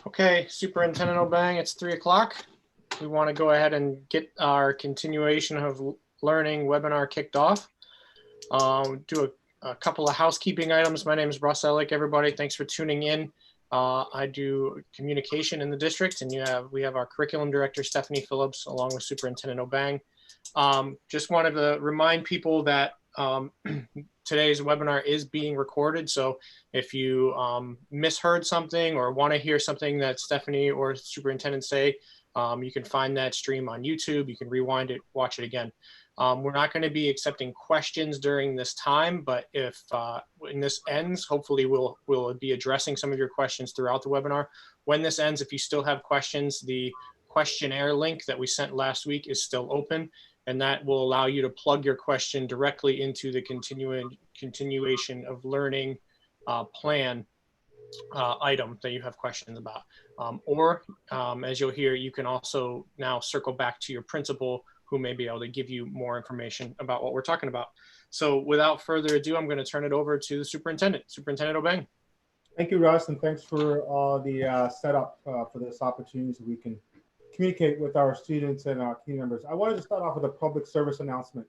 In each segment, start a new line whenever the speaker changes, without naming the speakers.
Okay, Superintendent Obang, it's 3 o'clock. We want to go ahead and get our continuation of learning webinar kicked off. Do a couple of housekeeping items. My name is Russ Ellick, everybody. Thanks for tuning in. I do communication in the district, and we have our curriculum director, Stephanie Phillips, along with Superintendent Obang. Just wanted to remind people that today's webinar is being recorded. So if you misheard something or want to hear something that Stephanie or Superintendent say, you can find that stream on YouTube. You can rewind it, watch it again. We're not going to be accepting questions during this time, but if when this ends, hopefully we'll be addressing some of your questions throughout the webinar. When this ends, if you still have questions, the questionnaire link that we sent last week is still open, and that will allow you to plug your question directly into the continuation of learning plan item that you have questions about. As you'll hear, you can also now circle back to your principal, who may be able to give you more information about what we're talking about. So without further ado, I'm going to turn it over to the superintendent. Superintendent Obang.
Thank you, Russ, and thanks for all the setup for this opportunity so we can communicate with our students and our team members. I wanted to start off with a public service announcement.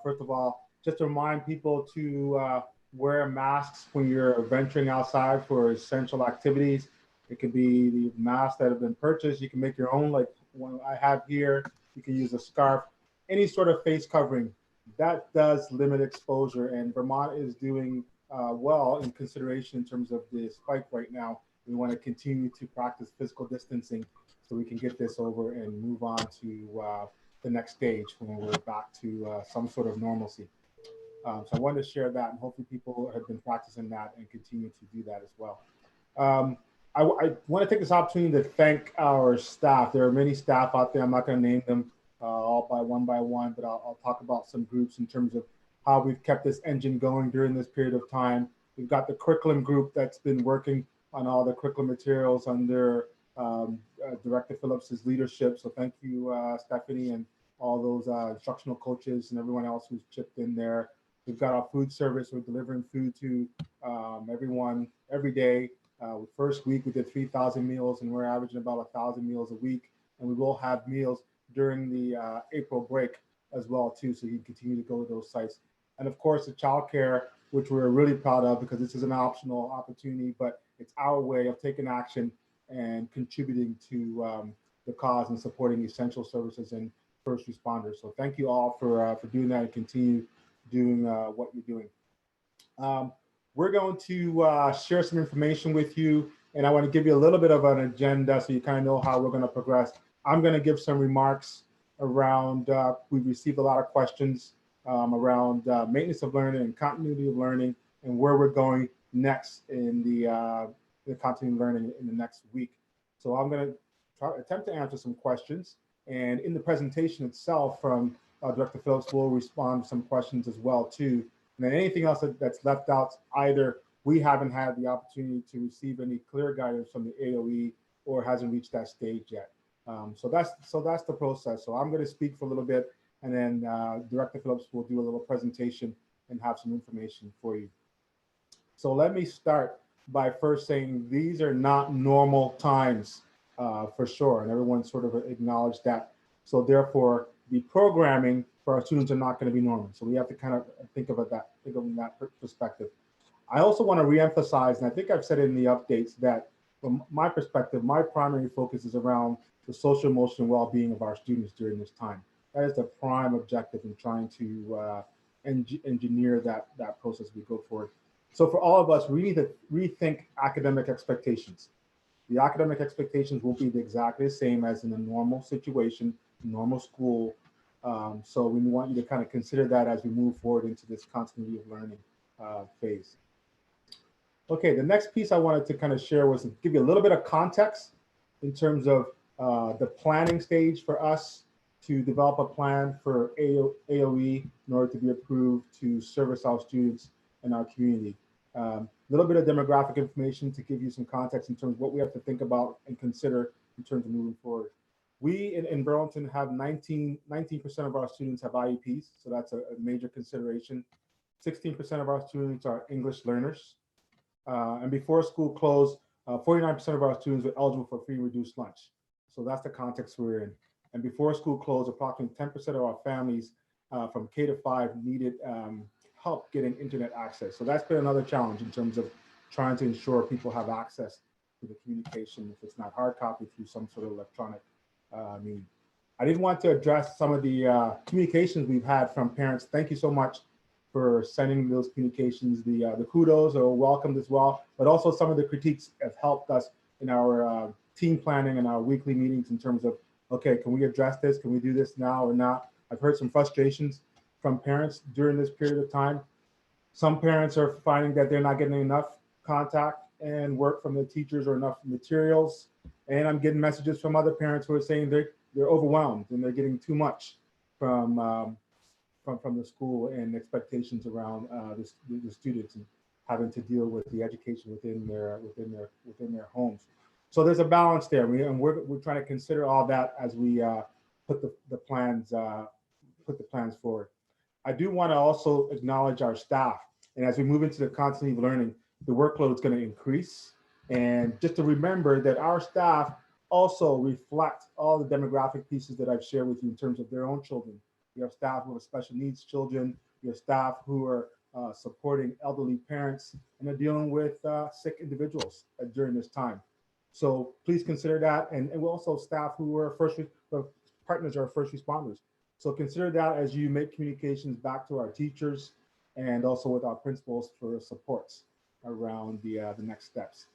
First of all, just to remind people to wear masks when you're venturing outside for essential activities. It could be the masks that have been purchased. You can make your own, like one I have here. You can use a scarf, any sort of face covering. That does limit exposure, and Vermont is doing well in consideration in terms of the spike right now. We want to continue to practice physical distancing so we can get this over and move on to the next stage when we're back to some sort of normalcy. So I wanted to share that, and hopefully people have been practicing that and continue to do that as well. I want to take this opportunity to thank our staff. There are many staff out there. I'm not going to name them all by one, but I'll talk about some groups in terms of how we've kept this engine going during this period of time. We've got the curriculum group that's been working on all the curriculum materials under Director Phillips's leadership. So thank you, Stephanie, and all those instructional coaches and everyone else who's chipped in there. We've got our food service. We're delivering food to everyone every day. First week we did 3,000 meals, and we're averaging about 1,000 meals a week. And we will have meals during the April break as well too, so you can continue to go to those sites. And of course, the childcare, which we're really proud of because this is an optional opportunity, but it's our way of taking action and contributing to the cause and supporting essential services and first responders. So thank you all for doing that and continue doing what you're doing. We're going to share some information with you, and I want to give you a little bit of an agenda so you kind of know how we're going to progress. I'm going to give some remarks around, we've received a lot of questions around maintenance of learning and continuity of learning and where we're going next in the continuity of learning in the next week. So I'm going to attempt to answer some questions, and in the presentation itself from Director Phillips will respond to some questions as well too. And then anything else that's left out, either we haven't had the opportunity to receive any clear guidance from the AOE or hasn't reached that stage yet. So that's the process. So I'm going to speak for a little bit, and then Director Phillips will do a little presentation and have some information for you. So let me start by first saying these are not normal times for sure, and everyone sort of acknowledged that. So therefore, the programming for our students are not going to be normal. So we have to kind of think of that from that perspective. I also want to reemphasize, and I think I've said it in the updates, that from my perspective, my primary focus is around the social emotional well-being of our students during this time. That is the prime objective in trying to engineer that process as we go forward. So for all of us, we need to rethink academic expectations. The academic expectations won't be exactly the same as in a normal situation, normal school. So we want you to kind of consider that as we move forward into this continuity of learning phase. Okay, the next piece I wanted to kind of share was to give you a little bit of context in terms of the planning stage for us to develop a plan for AOE in order to be approved to service our students in our community. A little bit of demographic information to give you some context in terms of what we have to think about and consider in terms of moving forward. We in Burlington have 19% of our students have IEPs, so that's a major consideration. 16% of our students are English learners. And before school closed, 49% of our students were eligible for free and reduced lunch. So that's the context we're in. And before school closed, approximately 10% of our families from K to 5 needed help getting internet access. So that's been another challenge in terms of trying to ensure people have access to the communication, if it's not hard copy, through some sort of electronic means. I did want to address some of the communications we've had from parents. Thank you so much for sending those communications. The kudos are welcomed as well, but also some of the critiques have helped us in our team planning and our weekly meetings in terms of, okay, can we address this? Can we do this now or not? I've heard some frustrations from parents during this period of time. Some parents are finding that they're not getting enough contact and work from the teachers or enough materials. And I'm getting messages from other parents who are saying they're overwhelmed and they're getting too much from the school and expectations around the students and having to deal with the education within their homes. So there's a balance there, we're trying to consider all that as we put the plans forward. I do want to also acknowledge our staff, and as we move into the continuity of learning, the workload is going to increase. And just to remember that our staff also reflect all the demographic pieces that I've shared with you in terms of their own children. You have staff who have special needs children. You have staff who are supporting elderly parents and are dealing with sick individuals during this time. So please consider that. And we also staff who are partners are first responders. So consider that as you make communications back to our teachers and also with our principals for supports around the next steps.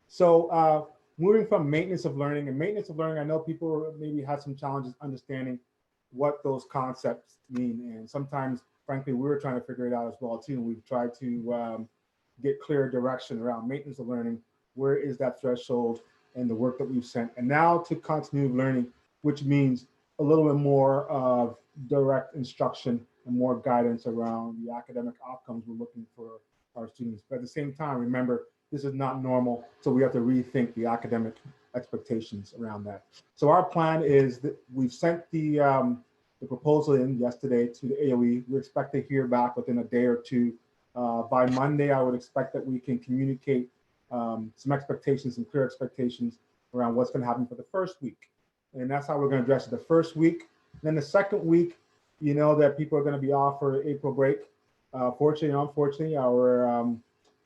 So moving from maintenance of learning, I know people maybe had some challenges understanding what those concepts mean. And sometimes, frankly, we were trying to figure it out as well too. We've tried to get clear direction around maintenance of learning. Where is that threshold and the work that we've sent? And now to continuity of learning, which means a little bit more of direct instruction and more guidance around the academic outcomes we're looking for our students. But at the same time, remember, this is not normal, so we have to rethink the academic expectations around that. So our plan is that we've sent the proposal in yesterday to the AOE. We expect to hear back within a day or two. By Monday, I would expect that we can communicate some expectations, some clear expectations around what's going to happen for the first week. And that's how we're going to address it the first week. Then the second week, you know that people are going to be off for April break. Fortunately and unfortunately, our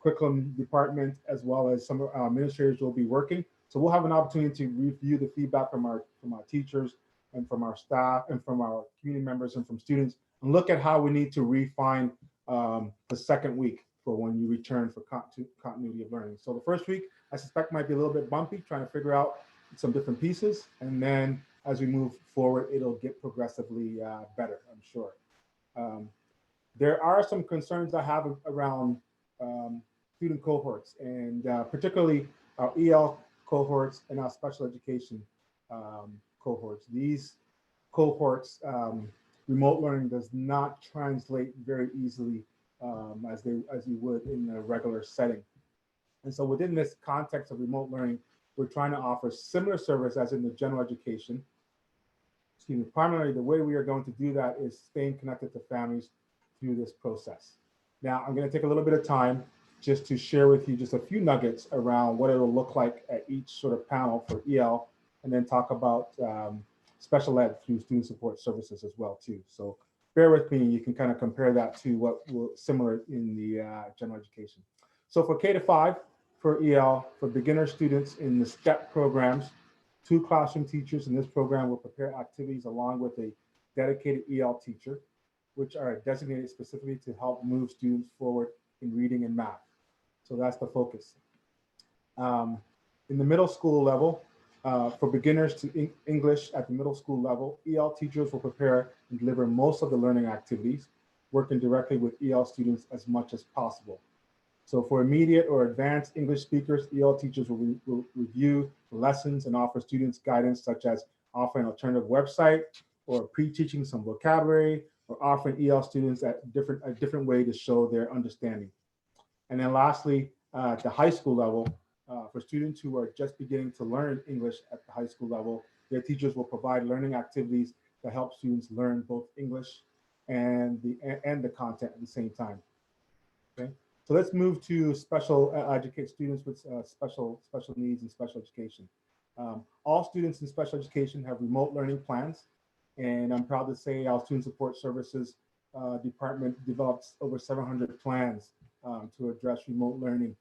curriculum department as well as some administrators will be working. So we'll have an opportunity to review the feedback from our teachers and from our staff and from our community members and from students and look at how we need to refine the second week for when you return for continuity of learning. So the first week, I suspect might be a little bit bumpy, trying to figure out some different pieces. And then as we move forward, it'll get progressively better, I'm sure. There are some concerns I have around student cohorts and particularly our EL cohorts and our special education cohorts. These cohorts, remote learning does not translate very easily as you would in a regular setting. And so within this context of remote learning, we're trying to offer similar service as in the general education. Excuse me, primarily the way we are going to do that is staying connected to families through this process. Now, I'm going to take a little bit of time just to share with you just a few nuggets around what it'll look like at each sort of panel for EL, and then talk about special ed through student support services as well too. So bear with me, you can kind of compare that to what will similar in the general education. So for K to 5, for EL, for beginner students in the STEP programs, 2 classroom teachers in this program will prepare activities along with a dedicated EL teacher, which are designated specifically to help move students forward in reading and math. So that's the focus. In the middle school level, for beginners to English at the middle school level, EL teachers will prepare and deliver most of the learning activities, working directly with EL students as much as possible. So for immediate or advanced English speakers, EL teachers will review the lessons and offer students guidance, such as offering an alternative website or pre-teaching some vocabulary, or offering EL students a different way to show their understanding. And then lastly, at the high school level, for students who are just beginning to learn English at the high school level, their teachers will provide learning activities that help students learn both English and the content at the same time. Okay. So let's move to special educate students with special needs and special education. All students in special education have remote learning plans, and I'm proud to say our Student Support Services department develops over 700 plans to address remote learning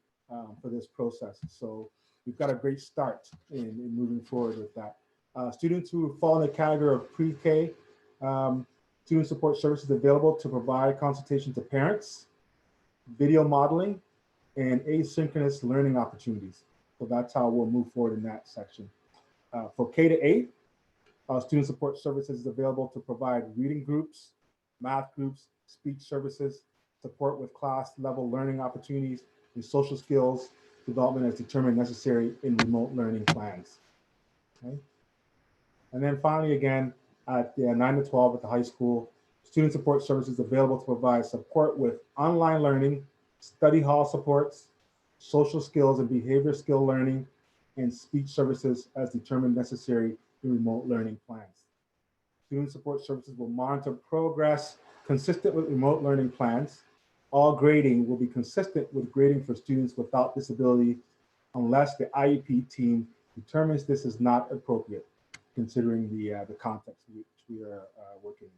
for this process. So we've got a great start in moving forward with that. Students who fall in the category of pre-K, Student Support Services available to provide consultation to parents, video modeling, and asynchronous learning opportunities. So that's how we'll move forward in that section. For K to 8, Student Support Services is available to provide reading groups, math groups, speech services, support with class level learning opportunities, and social skills development as determined necessary in remote learning plans. Okay. And then finally, again, at the 9 to 12 at the high school, Student Support Services available to provide support with online learning, study hall supports, social skills and behavior skill learning, and speech services as determined necessary in remote learning plans. Student Support Services will monitor progress consistent with remote learning plans. All grading will be consistent with grading for students without disability unless the IEP team determines this is not appropriate, considering the context in which we are working in.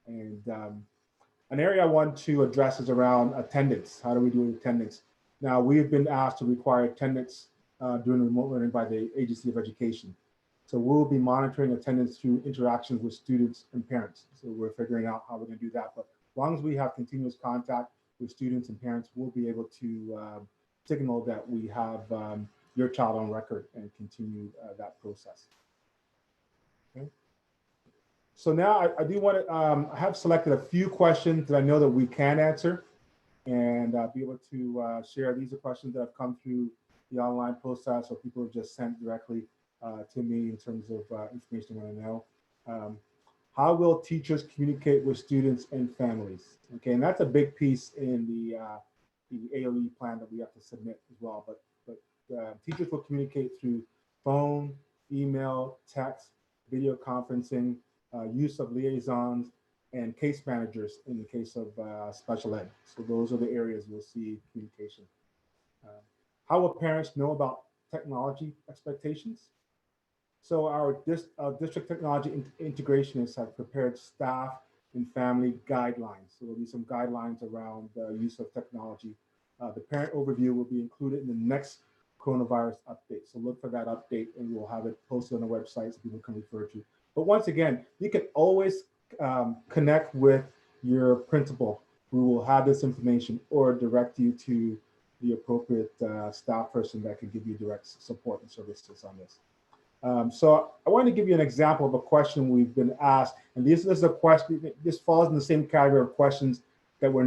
And an area I want to address is around attendance. How do we do with attendance? Now, we've been asked to require attendance during remote learning by the Agency of Education. So we'll be monitoring attendance through interactions with students and parents. So we're figuring out how we're going to do that. But as long as we have continuous contact with students and parents, we'll be able to signal that we have your child on record and continue that process. Okay. So now I do want to, I have selected a few questions that I know that we can answer and be able to share. These are questions that have come through the online process or people have just sent directly to me in terms of information I want to know. How will teachers communicate with students and families? Okay, and that's a big piece in the AOE plan that we have to submit as well. But teachers will communicate through phone, email, text, video conferencing, use of liaisons, and case managers in the case of special ed. So those are the areas you'll see communication. How will parents know about technology expectations? So our district technology integrationists have prepared staff and family guidelines. So there'll be some guidelines around the use of technology. The parent overview will be included in the next coronavirus update. So look for that update and we'll have it posted on the website so people can refer to. But once again, you can always connect with your principal who will have this information or direct you to the appropriate staff person that can give you direct support and services on this. So I want to give you an example of a question we've been asked, and this is a question, this falls in the same category of questions that we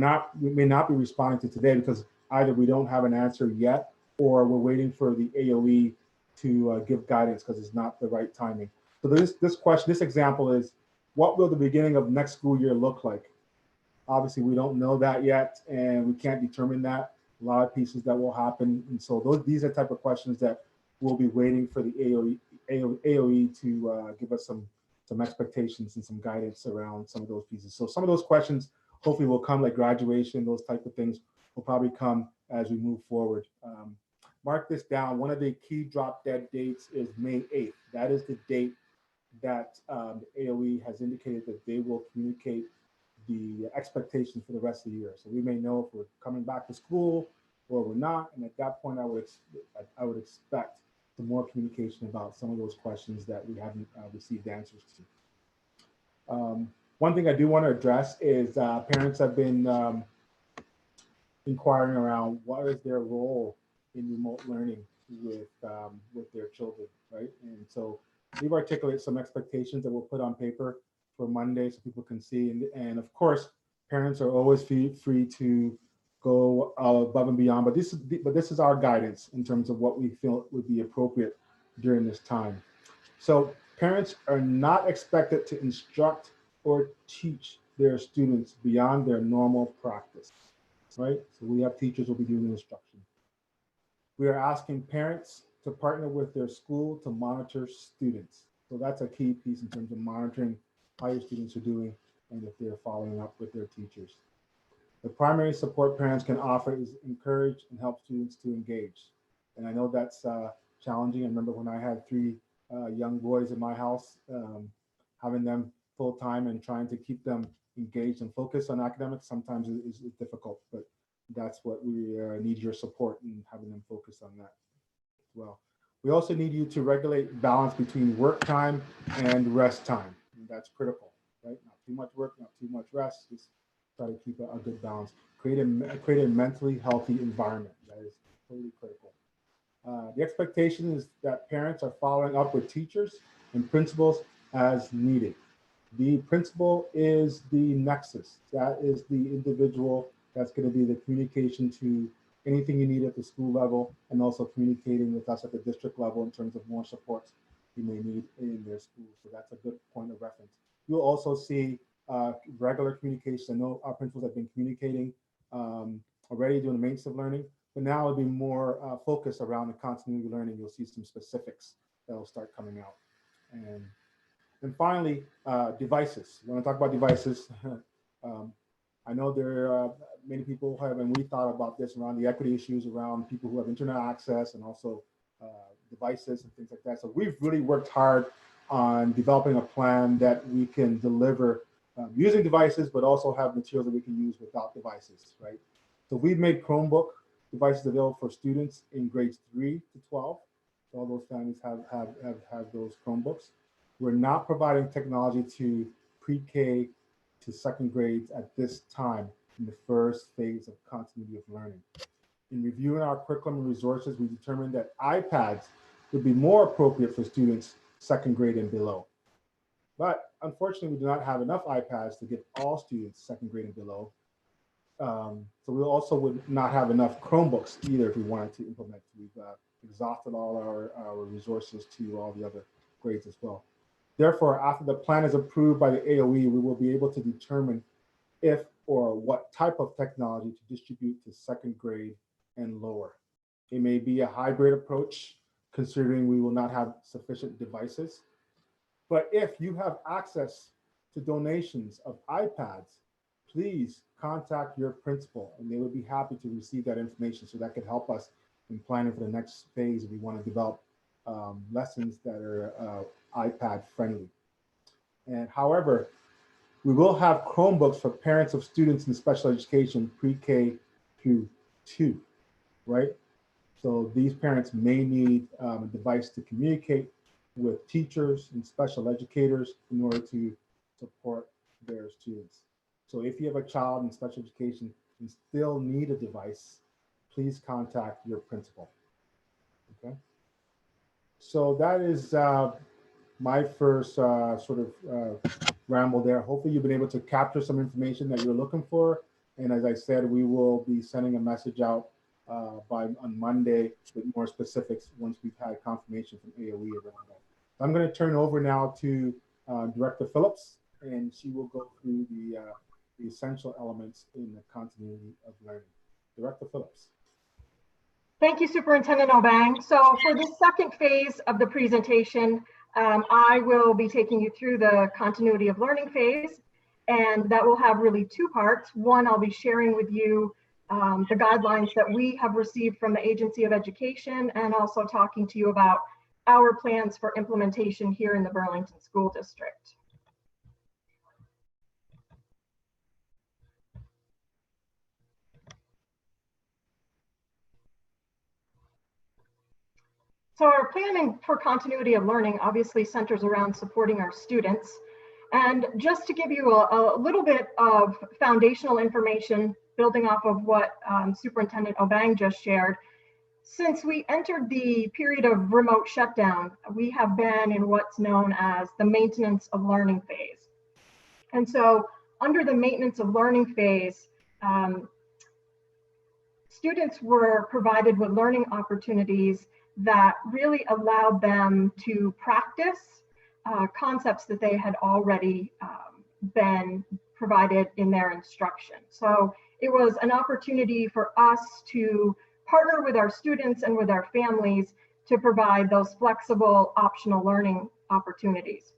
may not be responding to today because either we don't have an answer yet or we're waiting for the AOE to give guidance because it's not the right timing. So this example is, what will the beginning of next school year look like? Obviously, we don't know that yet, and we can't determine that. A lot of pieces that will happen, and so these are the type of questions that we'll be waiting for the AOE to give us some expectations and some guidance around some of those pieces. So some of those questions hopefully will come, like graduation, those type of things will probably come as we move forward. Mark this down. One of the key drop dead dates is May 8th. That is the date that the AOE has indicated that they will communicate the expectations for the rest of the year. So we may know if we're coming back to school or we're not. And at that point, I would expect some more communication about some of those questions that we haven't received answers to. One thing I do want to address is parents have been inquiring around what is their role in remote learning with their children, right? And so we've articulated some expectations that we'll put on paper for Monday so people can see. And of course, parents are always free to go above and beyond, but this is our guidance in terms of what we feel would be appropriate during this time. So parents are not expected to instruct or teach their students beyond their normal practice, right? So we have teachers who will be doing the instruction. We are asking parents to partner with their school to monitor students. So that's a key piece in terms of monitoring how your students are doing and if they're following up with their teachers. The primary support parents can offer is encourage and help students to engage. And I know that's challenging. I remember when I had three young boys in my house, having them full time and trying to keep them engaged and focused on academics sometimes is difficult, but that's what we need your support in having them focus on that as well. We also need you to regulate balance between work time and rest time. And that's critical, right? Not too much work, not too much rest. Just try to keep a good balance. Create a mentally healthy environment. That is totally critical. The expectation is that parents are following up with teachers and principals as needed. The principal is the nexus. That is the individual that's going to be the communication to anything you need at the school level, and also communicating with us at the district level in terms of more supports you may need in their school. So that's a good point of reference. You'll also see regular communication. I know our principals have been communicating already doing the maintenance of learning, but now it'll be more focused around the continuity of learning. You'll see some specifics that will start coming out. And finally, devices. When I talk about devices, I know there are many people have, and we thought about this around the equity issues around people who have internet access and also devices and things like that. So we've really worked hard on developing a plan that we can deliver using devices, but also have materials that we can use without devices, right? So we've made Chromebook devices available for students in grades 3 to 12. So all those families have those Chromebooks. We're not providing technology to pre-K to second grades at this time in the first phase of continuity of learning. In reviewing our curriculum and resources, we determined that iPads would be more appropriate for students second grade and below. But unfortunately, we do not have enough iPads to give all students second grade and below. So we also would not have enough Chromebooks either if we wanted to implement. We've exhausted all our resources to all the other grades as well. Therefore, after the plan is approved by the AOE, we will be able to determine if or what type of technology to distribute to second grade and lower. It may be a hybrid approach, considering we will not have sufficient devices. But if you have access to donations of iPads, please contact your principal and they would be happy to receive that information, so that could help us in planning for the next phase if we want to develop lessons that are iPad friendly. And however, we will have Chromebooks for parents of students in special education pre-K through 2, right? So these parents may need a device to communicate with teachers and special educators in order to support their students. So if you have a child in special education and still need a device, please contact your principal, okay? So that is my first sort of ramble there. Hopefully you've been able to capture some information that you're looking for. And as I said, we will be sending a message out on Monday with more specifics once we've had confirmation from AOE around that. I'm going to turn over now to Director Phillips, and she will go through the essential elements in the continuity of learning. Director Phillips.
Thank you, Superintendent Obang. So for the second phase of the presentation, I will be taking you through the continuity of learning phase, and that will have really 2 parts. One, I'll be sharing with you the guidelines that we have received from the Agency of Education, and also talking to you about our plans for implementation here in the Burlington School District. So our planning for continuity of learning obviously centers around supporting our students. And just to give you a little bit of foundational information, building off of what Superintendent Obang just shared, since we entered the period of remote shutdown, we have been in what's known as the maintenance of learning phase. And so under the maintenance of learning phase, students were provided with learning opportunities that really allowed them to practice concepts that they had already been provided in their instruction. So it was an opportunity for us to partner with our students and with our families to provide those flexible optional learning opportunities.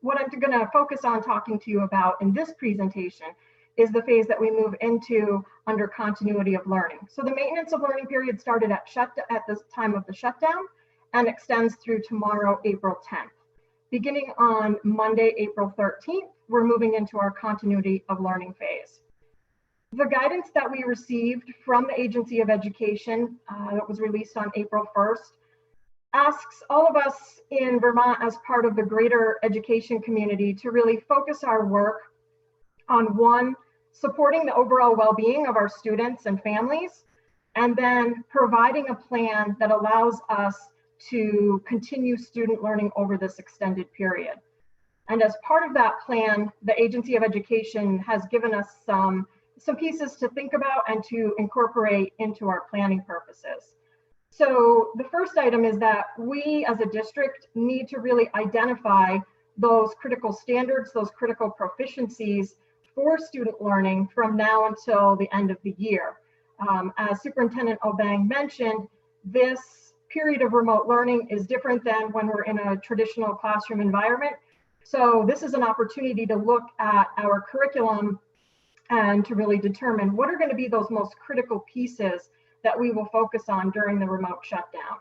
What I'm going to focus on talking to you about in this presentation is the phase that we move into under continuity of learning. So the maintenance of learning period started at the time of the shutdown and extends through tomorrow, April 10th. Beginning on Monday, April 13th, we're moving into our continuity of learning phase. The guidance that we received from the Agency of Education that was released on April 1st asks all of us in Vermont as part of the greater education community to really focus our work on, one, supporting the overall well-being of our students and families, and then providing a plan that allows us to continue student learning over this extended period. And as part of that plan, the Agency of Education has given us some pieces to think about and to incorporate into our planning purposes. So the first item is that we as a district need to really identify those critical standards, those critical proficiencies for student learning from now until the end of the year. As Superintendent Obang mentioned, this period of remote learning is different than when we're in a traditional classroom environment. So this is an opportunity to look at our curriculum and to really determine what are going to be those most critical pieces that we will focus on during the remote shutdown.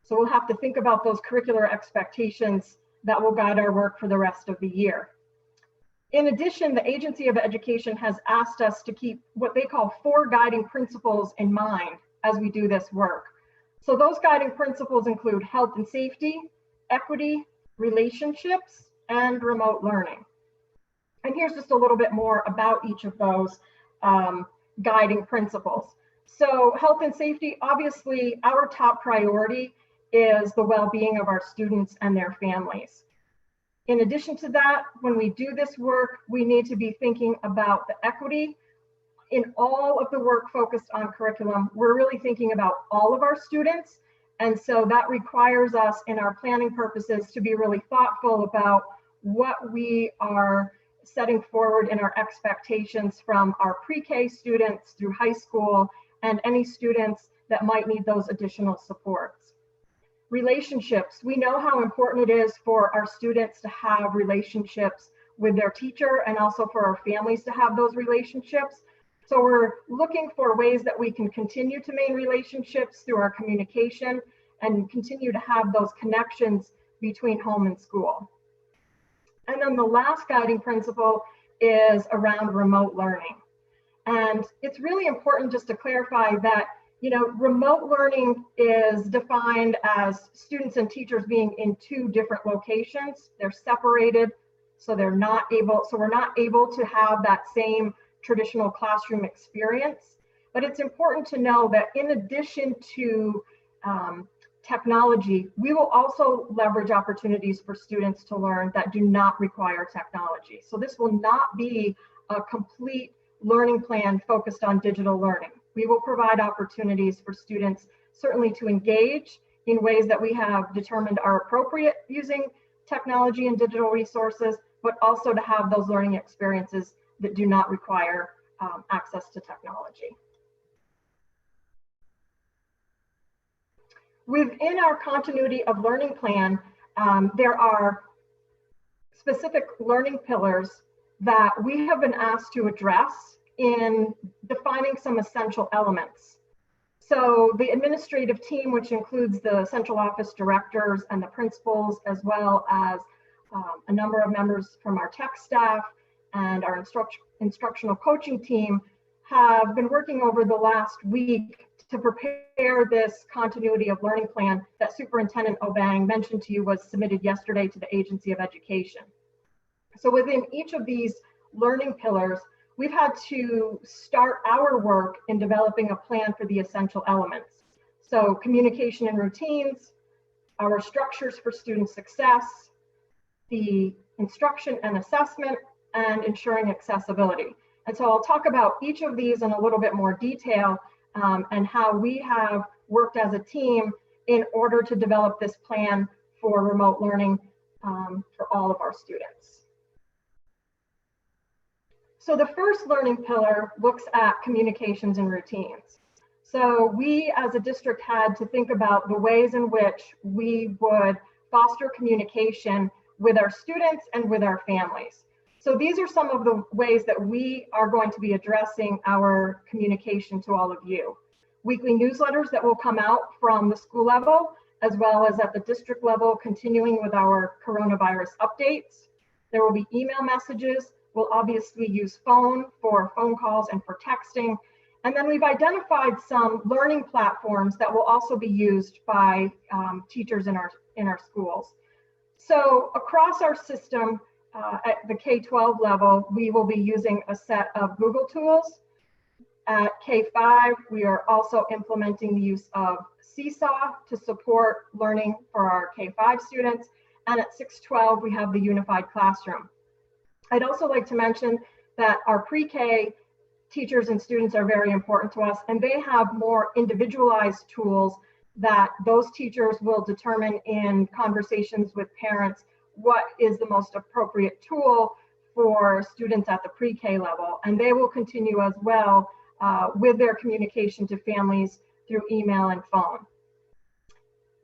So we'll have to think about those curricular expectations that will guide our work for the rest of the year. In addition, the Agency of Education has asked us to keep what they call 4 guiding principles in mind as we do this work. So those guiding principles include health and safety, equity, relationships, and remote learning. And here's just a little bit more about each of those guiding principles. So health and safety, obviously our top priority is the well-being of our students and their families. In addition to that, when we do this work, we need to be thinking about the equity. In all of the work focused on curriculum, we're really thinking about all of our students. And so that requires us in our planning purposes to be really thoughtful about what we are setting forward in our expectations from our pre-K students through high school and any students that might need those additional supports. Relationships, we know how important it is for our students to have relationships with their teacher and also for our families to have those relationships. So we're looking for ways that we can continue to maintain relationships through our communication and continue to have those connections between home and school. And then the last guiding principle is around remote learning. And it's really important just to clarify that, remote learning is defined as students and teachers being in 2 different locations. They're separated, so we're not able to have that same traditional classroom experience. But it's important to know that in addition to technology, we will also leverage opportunities for students to learn that do not require technology. So this will not be a complete learning plan focused on digital learning. We will provide opportunities for students certainly to engage in ways that we have determined are appropriate using technology and digital resources, but also to have those learning experiences that do not require access to technology. Within our continuity of learning plan, there are specific learning pillars that we have been asked to address in defining some essential elements. So the administrative team, which includes the central office directors and the principals, as well as a number of members from our tech staff and our instructional coaching team, have been working over the last week to prepare this continuity of learning plan that Superintendent Obang mentioned to you was submitted yesterday to the Agency of Education. So within each of these learning pillars, we've had to start our work in developing a plan for the essential elements. So communication and routines, our structures for student success, the instruction and assessment, and ensuring accessibility. And so I'll talk about each of these in a little bit more detail and how we have worked as a team in order to develop this plan for remote learning for all of our students. So the first learning pillar looks at communications and routines. So we as a district had to think about the ways in which we would foster communication with our students and with our families. So these are some of the ways that we are going to be addressing our communication to all of you. Weekly newsletters that will come out from the school level, as well as at the district level, continuing with our coronavirus updates. There will be email messages. We'll obviously use phone for phone calls and for texting. And then we've identified some learning platforms that will also be used by teachers in our schools. So across our system, at the K-12 level, we will be using a set of Google tools. At K-5, we are also implementing the use of Seesaw to support learning for our K-5 students. And at 6-12, we have the unified classroom. I'd also like to mention that our pre-K teachers and students are very important to us, and they have more individualized tools that those teachers will determine in conversations with parents what is the most appropriate tool for students at the pre-K level. And they will continue as well with their communication to families through email and phone.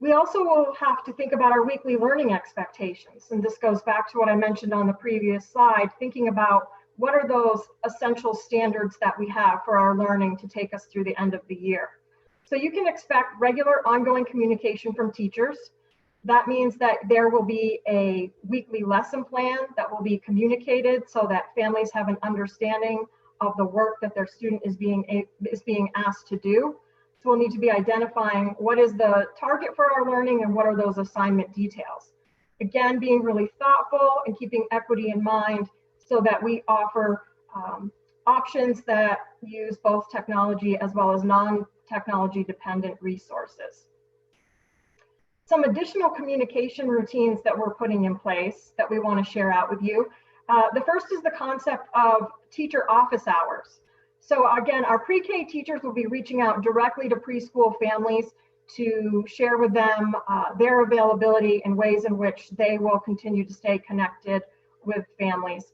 We also will have to think about our weekly learning expectations. And this goes back to what I mentioned on the previous slide, thinking about what are those essential standards that we have for our learning to take us through the end of the year. So you can expect regular ongoing communication from teachers. That means that there will be a weekly lesson plan that will be communicated so that families have an understanding of the work that their student is being asked to do. So we'll need to be identifying what is the target for our learning and what are those assignment details. Again, being really thoughtful and keeping equity in mind so that we offer options that use both technology as well as non-technology dependent resources. Some additional communication routines that we're putting in place that we want to share out with you. The first is the concept of teacher office hours. So again, our pre-K teachers will be reaching out directly to preschool families to share with them their availability and ways in which they will continue to stay connected with families.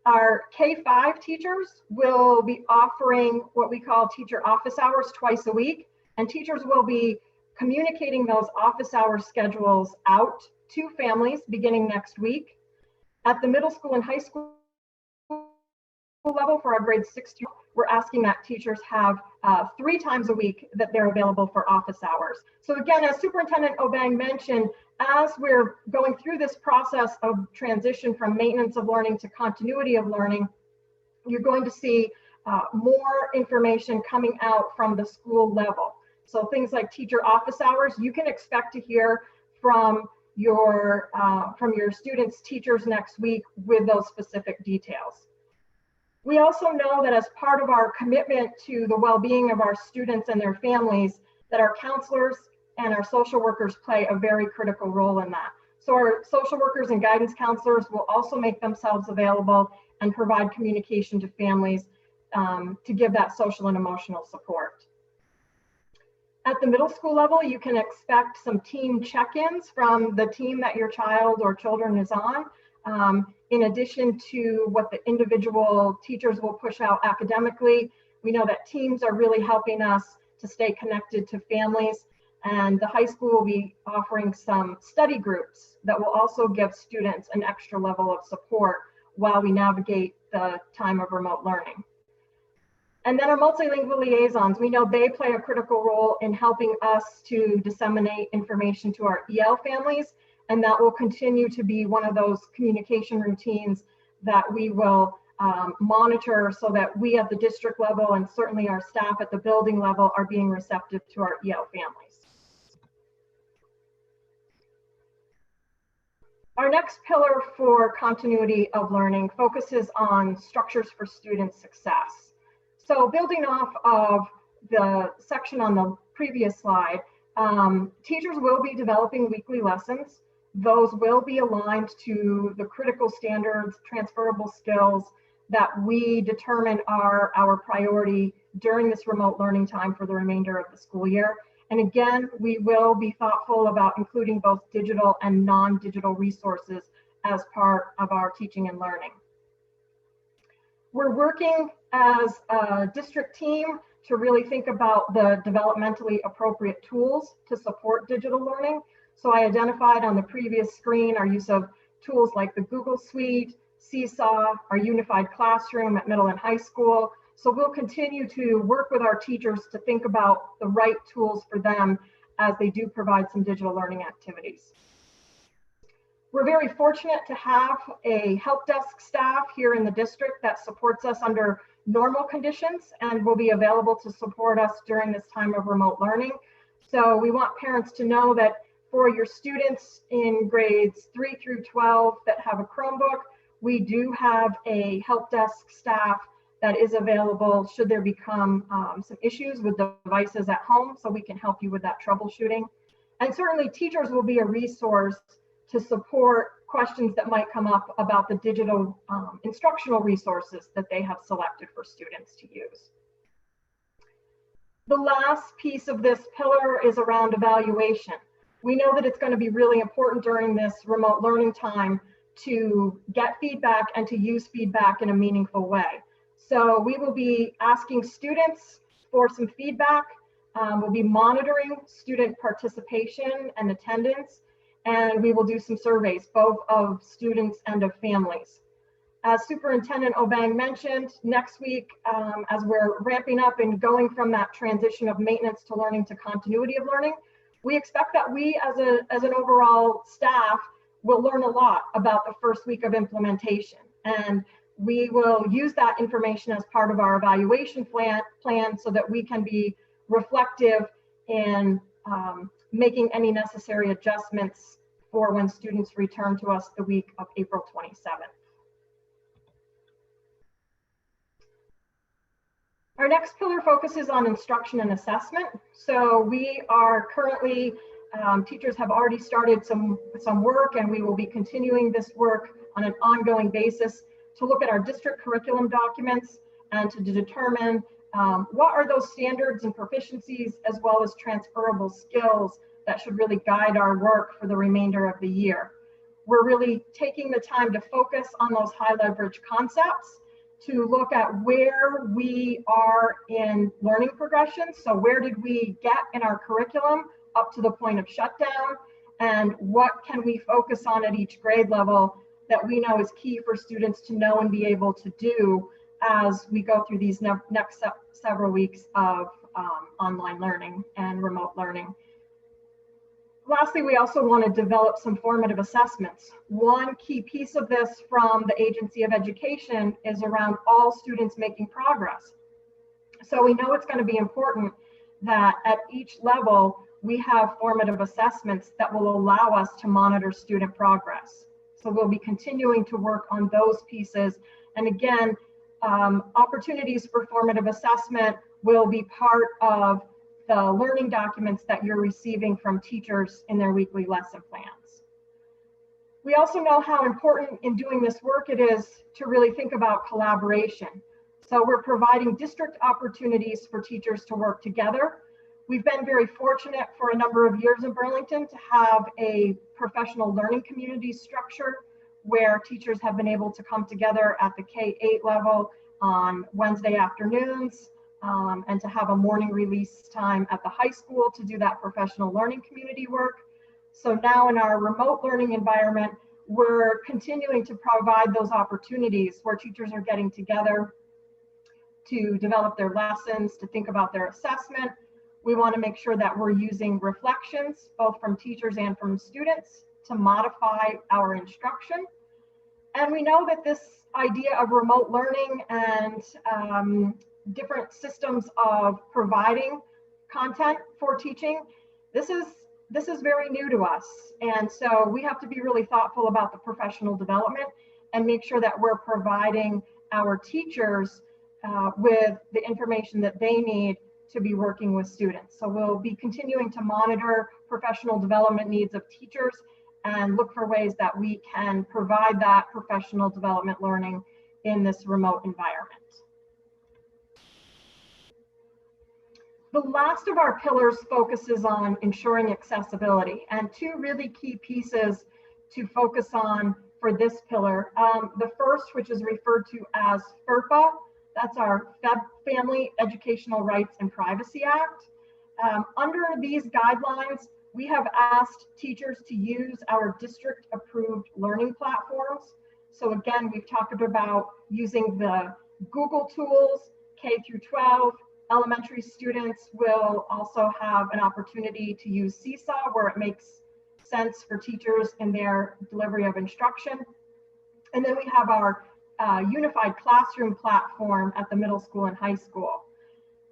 Our K-5 teachers will be offering what we call teacher office hours twice a week, and teachers will be communicating those office hour schedules out to families beginning next week. At the middle school and high school level for our grades 6 to 12, we're asking that teachers have 3 times a week that they're available for office hours. So again, as Superintendent Obeng mentioned, as we're going through this process of transition from maintenance of learning to continuity of learning, you're going to see more information coming out from the school level. So things like teacher office hours, you can expect to hear from your students' teachers next week with those specific details. We also know that as part of our commitment to the well-being of our students and their families, that our counselors and our social workers play a very critical role in that. So our social workers and guidance counselors will also make themselves available and provide communication to families to give that social and emotional support. At the middle school level, you can expect some team check-ins from the team that your child or children is on. In addition to what the individual teachers will push out academically, we know that teams are really helping us to stay connected to families, and the high school will be offering some study groups that will also give students an extra level of support while we navigate the time of remote learning. And then our multilingual liaisons, we know they play a critical role in helping us to disseminate information to our EL families, and that will continue to be one of those communication routines that we will monitor so that we at the district level and certainly our staff at the building level are being receptive to our EL families. Our next pillar for continuity of learning focuses on structures for student success. So building off of the section on the previous slide, teachers will be developing weekly lessons. Those will be aligned to the critical standards, transferable skills that we determine are our priority during this remote learning time for the remainder of the school year. And again, we will be thoughtful about including both digital and non-digital resources as part of our teaching and learning. We're working as a district team to really think about the developmentally appropriate tools to support digital learning. So I identified on the previous screen our use of tools like the Google Suite, Seesaw, our unified classroom at middle and high school. So we'll continue to work with our teachers to think about the right tools for them as they do provide some digital learning activities. We're very fortunate to have a help desk staff here in the district that supports us under normal conditions and will be available to support us during this time of remote learning. So we want parents to know that for your students in grades 3 through 12 that have a Chromebook, we do have a help desk staff that is available should there become some issues with devices at home, so we can help you with that troubleshooting. And certainly teachers will be a resource to support questions that might come up about the digital instructional resources that they have selected for students to use. The last piece of this pillar is around evaluation. We know that it's going to be really important during this remote learning time to get feedback and to use feedback in a meaningful way. So we will be asking students for some feedback. We'll be monitoring student participation and attendance, and we will do some surveys, both of students and of families. As Superintendent Obang mentioned, next week, as we're ramping up and going from that transition of maintenance to learning to continuity of learning, we expect that we as an overall staff will learn a lot about the first week of implementation. And we will use that information as part of our evaluation plan so that we can be reflective in making any necessary adjustments for when students return to us the week of April 27th. Our next pillar focuses on instruction and assessment. So we are currently, teachers have already started some work, and we will be continuing this work on an ongoing basis to look at our district curriculum documents and to determine what are those standards and proficiencies as well as transferable skills that should really guide our work for the remainder of the year. We're really taking the time to focus on those high leverage concepts to look at where we are in learning progression. So where did we get in our curriculum up to the point of shutdown, and what can we focus on at each grade level that we know is key for students to know and be able to do as we go through these next several weeks of online learning and remote learning. Lastly, we also want to develop some formative assessments. One key piece of this from the Agency of Education is around all students making progress. So we know it's going to be important that at each level, we have formative assessments that will allow us to monitor student progress. So we'll be continuing to work on those pieces. And again, opportunities for formative assessment will be part of the learning documents that you're receiving from teachers in their weekly lesson plans. We also know how important in doing this work it is to really think about collaboration. So we're providing district opportunities for teachers to work together. We've been very fortunate for a number of years in Burlington to have a professional learning community structure where teachers have been able to come together at the K-8 level on Wednesday afternoons, and to have a morning release time at the high school to do that professional learning community work. So now in our remote learning environment, we're continuing to provide those opportunities where teachers are getting together to develop their lessons, to think about their assessment. We want to make sure that we're using reflections, both from teachers and from students, to modify our instruction. And we know that this idea of remote learning and different systems of providing content for teaching, this is very new to us. And so we have to be really thoughtful about the professional development and make sure that we're providing our teachers with the information that they need to be working with students. So we'll be continuing to monitor professional development needs of teachers and look for ways that we can provide that professional development learning in this remote environment. The last of our pillars focuses on ensuring accessibility, and two really key pieces to focus on for this pillar. The first, which is referred to as FERPA, that's our Family Educational Rights and Privacy Act. Under these guidelines, we have asked teachers to use our district approved learning platforms. So again, we've talked about using the Google tools, K through 12. Elementary students will also have an opportunity to use Seesaw where it makes sense for teachers in their delivery of instruction. And then we have our unified classroom platform at the middle school and high school.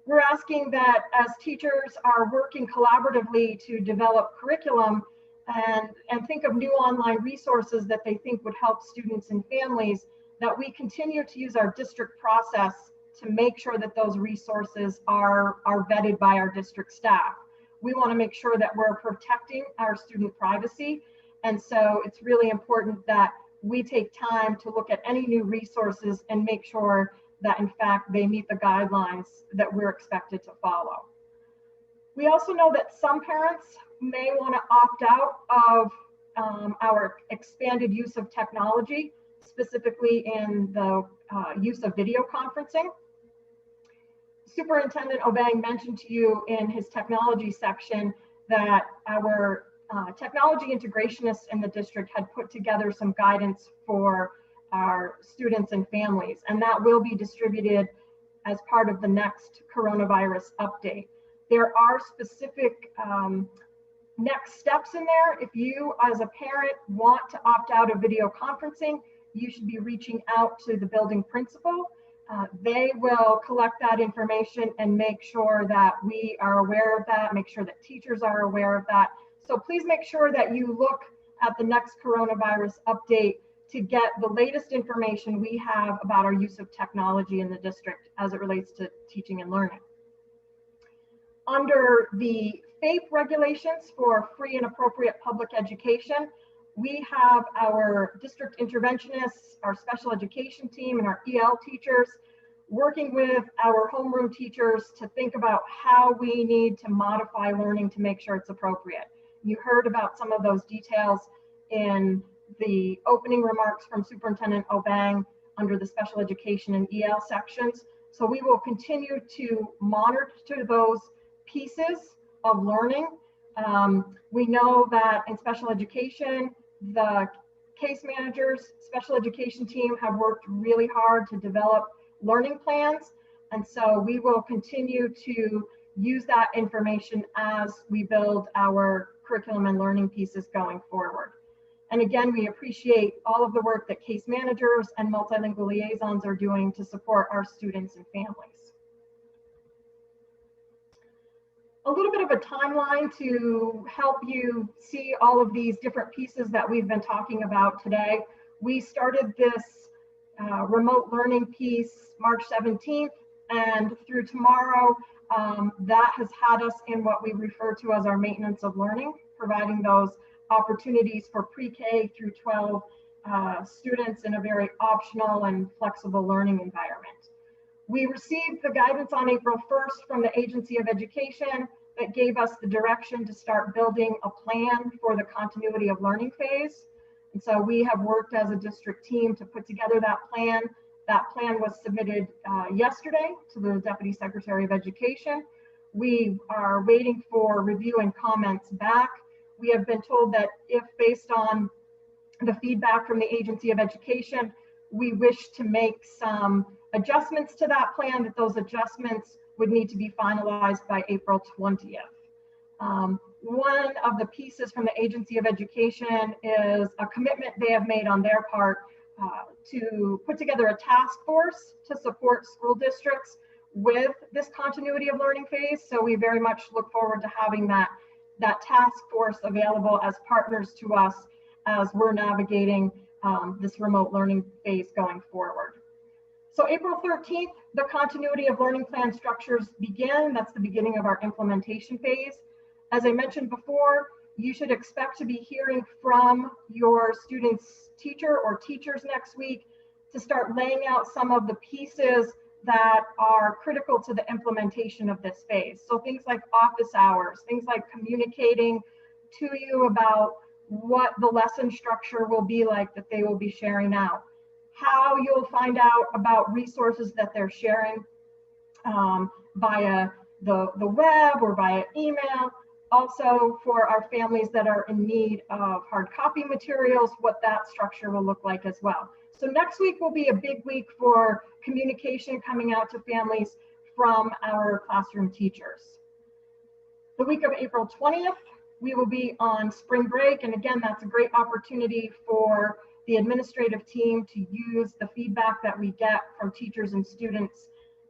We're asking that as teachers are working collaboratively to develop curriculum and think of new online resources that they think would help students and families, that we continue to use our district process to make sure that those resources are vetted by our district staff. We want to make sure that we're protecting our student privacy. And so it's really important that we take time to look at any new resources and make sure that in fact they meet the guidelines that we're expected to follow. We also know that some parents may want to opt out of our expanded use of technology, specifically in the use of video conferencing. Superintendent Obeng mentioned to you in his technology section that our technology integrationists in the district had put together some guidance for our students and families, and that will be distributed as part of the next coronavirus update. There are specific next steps in there. If you as a parent want to opt out of video conferencing, you should be reaching out to the building principal. They will collect that information and make sure that we are aware of that, make sure that teachers are aware of that. So please make sure that you look at the next coronavirus update to get the latest information we have about our use of technology in the district as it relates to teaching and learning. Under the FAPE regulations for free and appropriate public education, we have our district interventionists, our special education team, and our EL teachers working with our homeroom teachers to think about how we need to modify learning to make sure it's appropriate. You heard about some of those details in the opening remarks from Superintendent Obeng under the special education and EL sections. So we will continue to monitor those pieces of learning. We know that in special education, the case managers, special education team have worked really hard to develop learning plans. And so we will continue to use that information as we build our curriculum and learning pieces going forward. And again, we appreciate all of the work that case managers and multilingual liaisons are doing to support our students and families. A little bit of a timeline to help you see all of these different pieces that we've been talking about today. We started this remote learning piece March 17th, and through tomorrow, that has had us in what we refer to as our maintenance of learning, providing those opportunities for pre-K through 12 students in a very optional and flexible learning environment. We received the guidance on April 1st from the Agency of Education that gave us the direction to start building a plan for the continuity of learning phase. And so we have worked as a district team to put together that plan. That plan was submitted yesterday to the Deputy Secretary of Education. We are waiting for review and comments back. We have been told that if based on the feedback from the Agency of Education, we wish to make some adjustments to that plan, that those adjustments would need to be finalized by April 20th. One of the pieces from the Agency of Education is a commitment they have made on their part to put together a task force to support school districts with this continuity of learning phase. So we very much look forward to having that task force available as partners to us as we're navigating this remote learning phase going forward. So April 13th, the continuity of learning plan structures begin. That's the beginning of our implementation phase. As I mentioned before, you should expect to be hearing from your student's teacher or teachers next week to start laying out some of the pieces that are critical to the implementation of this phase. So things like office hours, things like communicating to you about what the lesson structure will be like that they will be sharing out, how you'll find out about resources that they're sharing via the web or via email. Also for our families that are in need of hard copy materials, what that structure will look like as well. So next week will be a big week for communication coming out to families from our classroom teachers. The week of April 20th, we will be on spring break. And again, that's a great opportunity for the administrative team to use the feedback that we get from teachers and students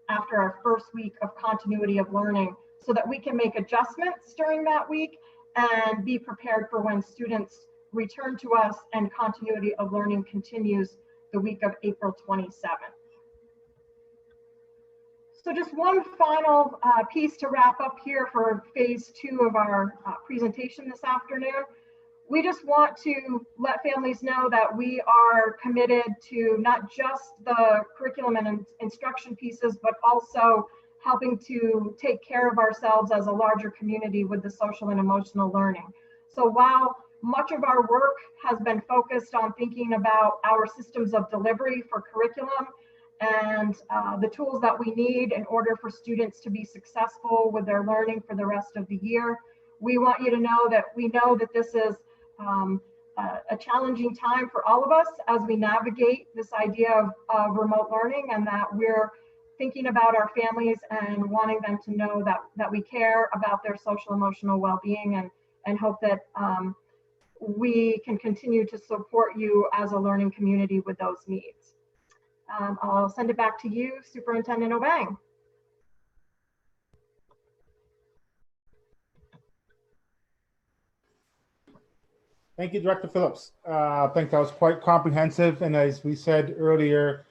after our first week of continuity of learning so that we can make adjustments during that week and be prepared for when students return to us and continuity of learning continues the week of April 27th. So just one final piece to wrap up here for phase 2 of our presentation this afternoon. We just want to let families know that we are committed to not just the curriculum and instruction pieces, but also helping to take care of ourselves as a larger community with the social and emotional learning. So while much of our work has been focused on thinking about our systems of delivery for curriculum and the tools that we need in order for students to be successful with their learning for the rest of the year, we want you to know that we know that this is a challenging time for all of us as we navigate this idea of remote learning, and that we're thinking about our families and wanting them to know that we care about their social emotional well-being, and hope that we can continue to support you as a learning community with those needs. I'll send it back to you, Superintendent Obang.
Thank you, Director Phillips. I think that was quite comprehensive. And as we said earlier,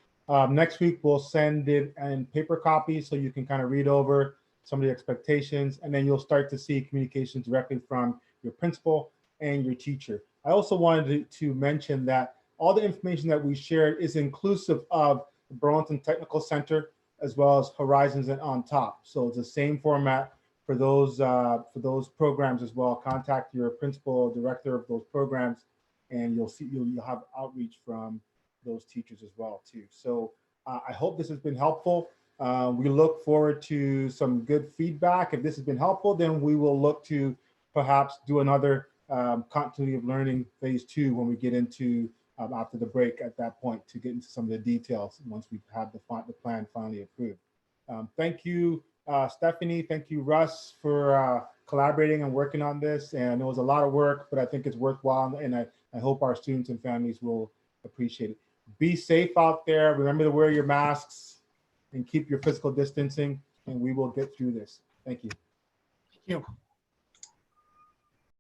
next week we'll send it in paper copies so you can kind of read over some of the expectations, and then you'll start to see communications directly from your principal and your teacher. I also wanted to mention that all the information that we shared is inclusive of the Burlington Technical Center as well as Horizons and On Top. So it's the same format for those programs as well. Contact your principal, director of those programs, and you'll have outreach from those teachers as well too. So I hope this has been helpful. We look forward to some good feedback. If this has been helpful, then we will look to perhaps do another continuity of learning phase 2 when we get into after the break at that point to get into some of the details once we have the plan finally approved. Thank you, Stephanie. Thank you, Russ, for collaborating and working on this. And it was a lot of work, but I think it's worthwhile. And I hope our students and families will appreciate it. Be safe out there. Remember to wear your masks and keep your physical distancing, and we will get through this. Thank you.
Thank you.